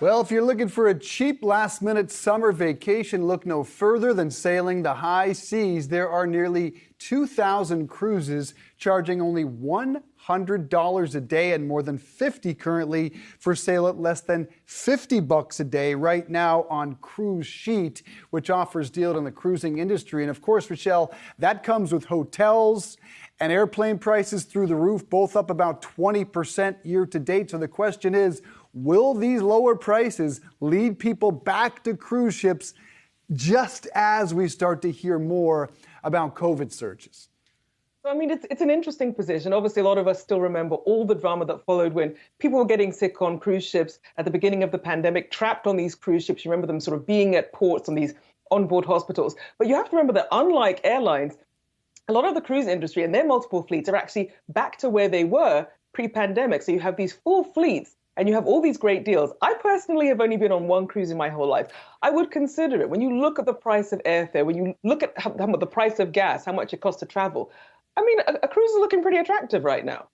Well, if you're looking for a cheap last-minute summer vacation, look no further than sailing the high seas. There are nearly 2,000 cruises charging only $100 a day and more than 50 currently for sale at less than $50 a day right now on Cruise Sheet, which offers deals in the cruising industry. And of course, Rachelle, that comes with hotels and airplane prices through the roof, both up about 20% year to date. So the question is, will these lower prices lead people back to cruise ships just as we start to hear more about COVID surges? I mean, it's an interesting position. Obviously, a lot of us still remember all the drama that followed when people were getting sick on cruise ships at the beginning of the pandemic, trapped on these cruise ships. You remember them sort of being at ports on these onboard hospitals. But you have to remember that unlike airlines, a lot of the cruise industry and their multiple fleets are actually back to where they were pre-pandemic. So you have these full fleets and you have all these great deals. I personally have only been on one cruise in my whole life. I would consider it. When you look at the price of airfare, when you look at the price of gas, how much it costs to travel, I mean, a cruise is looking pretty attractive right now.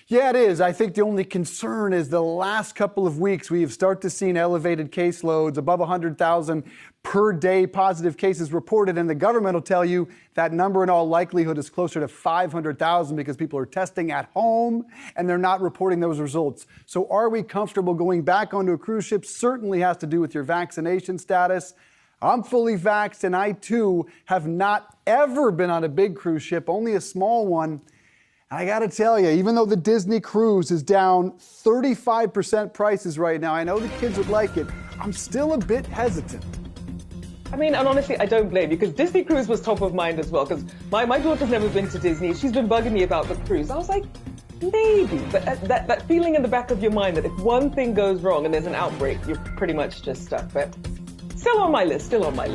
Yeah, it is. I think the only concern is the last couple of weeks we have started to see elevated caseloads, above 100,000 per day positive cases reported. And the government will tell you that number in all likelihood is closer to 500,000 because people are testing at home and they're not reporting those results. So are we comfortable going back onto a cruise ship? Certainly has to do with your vaccination status. I'm fully vaxxed, and I too have not ever been on a big cruise ship, only a small one. I got to tell you, even though the Disney cruise is down 35% prices right now, I know the kids would like it, I'm still a bit hesitant. I mean, and honestly, I don't blame you, because Disney cruise was top of mind as well, because my daughter's never been to Disney. She's been bugging me about the cruise. I was like, maybe. But that feeling in the back of your mind that if one thing goes wrong and there's an outbreak, you're pretty much just stuck. But still on my list, still on my list.